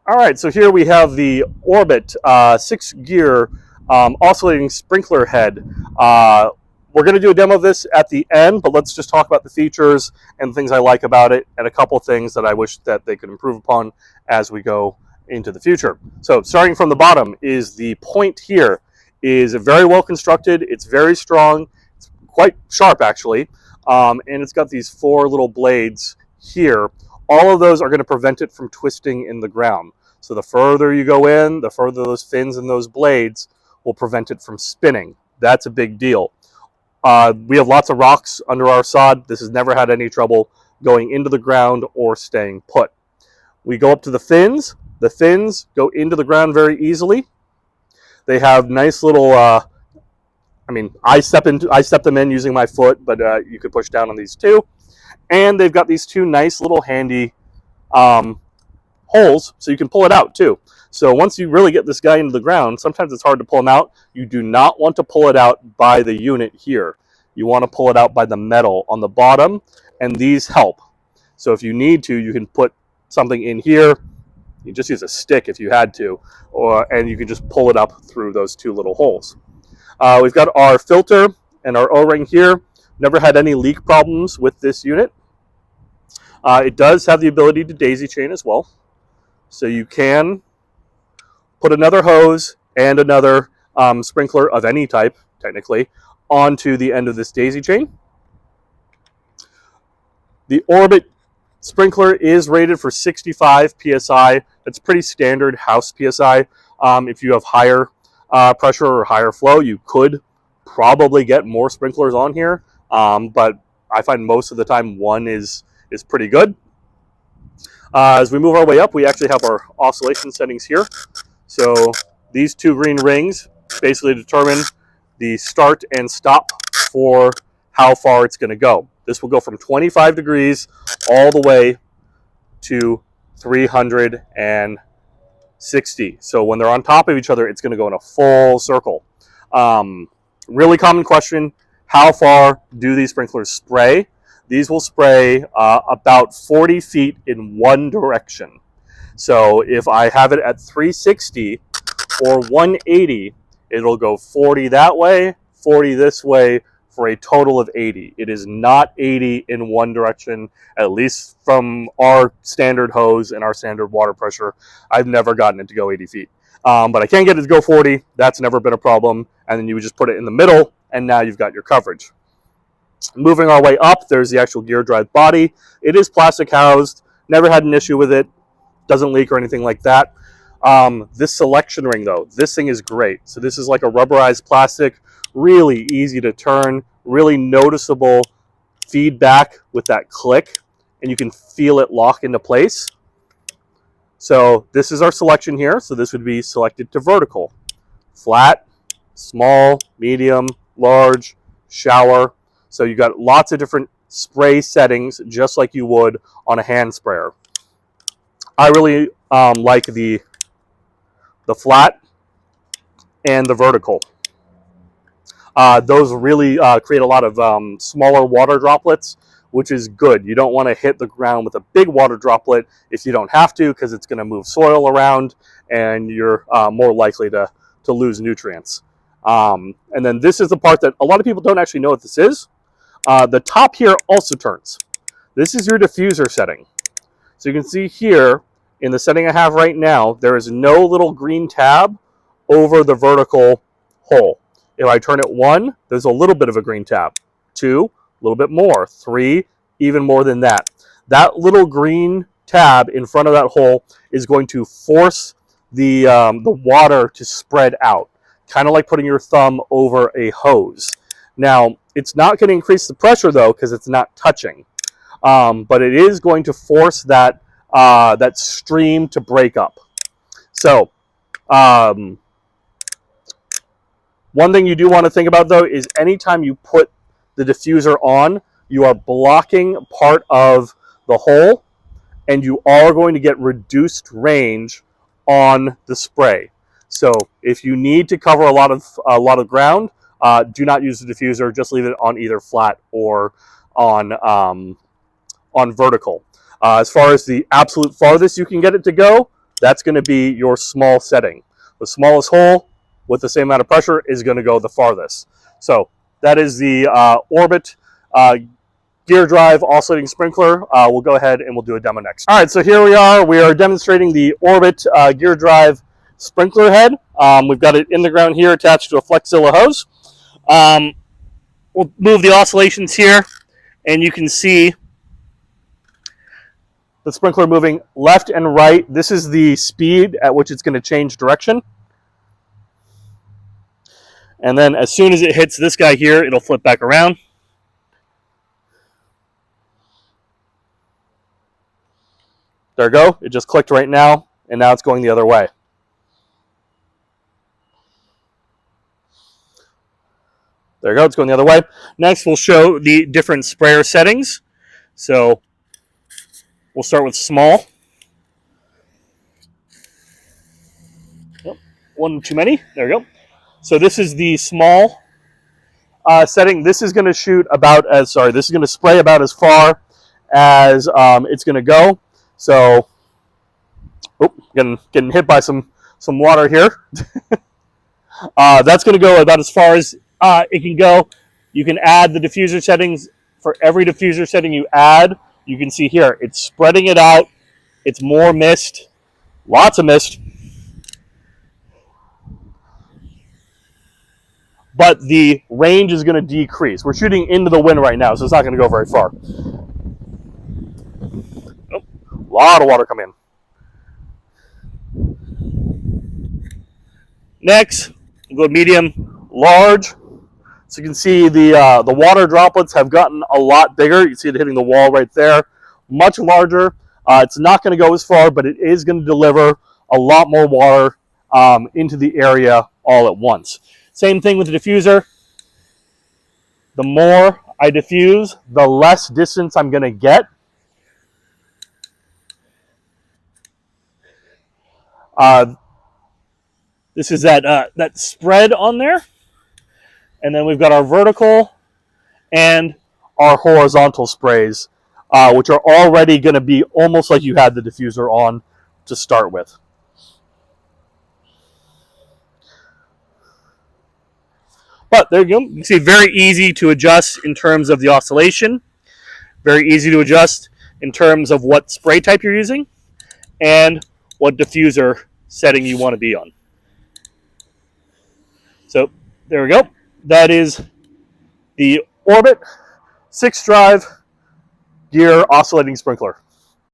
All right, so here we have the Orbit 6-gear oscillating sprinkler head. We're going to do a demo of this at the end, but let's just talk about the features and things I like about it, and a couple things that I wish that they could improve upon as we go into the future. So starting from the bottom is the point here is very well constructed. It's very strong. It's quite sharp, actually, and it's got these 4 little blades here. All of those are going to prevent it from twisting in the ground. So the further you go in, the further those fins and those blades will prevent it from spinning. That's a big deal. We have lots of rocks under our sod. This has never had any trouble going into the ground or staying put. We go up to the fins. The fins go into the ground very easily. They have nice little, I step them in using my foot, but you could push down on these too. And they've got these 2 nice little handy holes, so you can pull it out too. So once you really get this guy into the ground, sometimes it's hard to pull him out. You do not want to pull it out by the unit here. You want to pull it out by the metal on the bottom, and these help. So if you need to, you can put something in here. You just use a stick if you had to, and you can just pull it up through those 2 little holes. We've got our filter and our O-ring here. Never had any leak problems with this unit. It does have the ability to daisy chain as well. So you can put another hose and another sprinkler of any type, technically, onto the end of this daisy chain. The Orbit sprinkler is rated for 65 PSI. That's pretty standard house PSI. If you have higher pressure or higher flow, you could probably get more sprinklers on here. But I find most of the time 1 is pretty good. As we move our way up, we actually have our oscillation settings here. So these 2 green rings basically determine the start and stop for how far it's going to go. This will go from 25 degrees all the way to 360. So when they're on top of each other, it's going to go in a full circle. Really common question, how far do these sprinklers spray? These will spray about 40 feet in one direction. So if I have it at 360 or 180, it'll go 40 that way, 40 this way, for a total of 80. It is not 80 in one direction, at least from our standard hose and our standard water pressure. I've never gotten it to go 80 feet. But I can get it to go 40. That's never been a problem. And then you would just put it in the middle, and now you've got your coverage. Moving our way up, there's the actual gear drive body. It is plastic housed. Never had an issue with it. Doesn't leak or anything like that. This selection ring, though, this thing is great. So this is like a rubberized plastic, really easy to turn, really noticeable feedback with that click, and you can feel it lock into place. So this is our selection here. So this would be selected to vertical, flat, small, medium, large, shower. So you got lots of different spray settings, just like you would on a hand sprayer. I really like the flat and the vertical. Those really create a lot of smaller water droplets, which is good. You don't want to hit the ground with a big water droplet if you don't have to, because it's going to move soil around and you're more likely to lose nutrients. And then this is the part that a lot of people don't actually know what this is. The top here also turns. This is your diffuser setting. So you can see here in the setting I have right now, there is no little green tab over the vertical hole. If I turn it 1, there's a little bit of a green tab. 2, a little bit more. 3, even more than that. That little green tab in front of that hole is going to force the water to spread out, kind of like putting your thumb over a hose. Now, it's not going to increase the pressure, though, because it's not touching. But it is going to force that stream to break up. So, one thing you do want to think about, though, is anytime you put the diffuser on, you are blocking part of the hole, and you are going to get reduced range on the spray. So if you need to cover a lot of ground, do not use the diffuser. Just leave it on either flat or on vertical. As far as the absolute farthest you can get it to go, that's going to be your small setting. The smallest hole with the same amount of pressure is going to go the farthest. So that is the Orbit gear drive oscillating sprinkler. We'll go ahead and we'll do a demo next. All right, so here we are. We are demonstrating the Orbit gear drive sprinkler head. We've got it in the ground here attached to a Flexzilla hose. We'll move the oscillations here, and you can see the sprinkler moving left and right. This is the speed at which it's going to change direction. And then as soon as it hits this guy here, it'll flip back around. There we go. It just clicked right now, and now it's going the other way. There you go. It's going the other way. Next, we'll show the different sprayer settings. So we'll start with small. Oh, one too many. There we go. So this is the small setting. This is going to shoot about as, this is going to spray about as far as it's going to go. So, getting hit by some water here. That's going to go about as far as it can go. You can add the diffuser settings. For every diffuser setting you add, you can see here, it's spreading it out. It's more mist, lots of mist. But the range is going to decrease. We're shooting into the wind right now, so it's not going to go very far. Oh, a lot of water coming in. Next, we'll go medium, large. So you can see the water droplets have gotten a lot bigger. You see it hitting the wall right there. Much larger. It's not going to go as far, but it is going to deliver a lot more water into the area all at once. Same thing with the diffuser. The more I diffuse, the less distance I'm going to get. This is that spread on there. And then we've got our vertical and our horizontal sprays, which are already going to be almost like you had the diffuser on to start with. But there you go. You can see very easy to adjust in terms of the oscillation. Very easy to adjust in terms of what spray type you're using and what diffuser setting you want to be on. So there we go. That is the Orbit 6 Drive Gear Oscillating Sprinkler.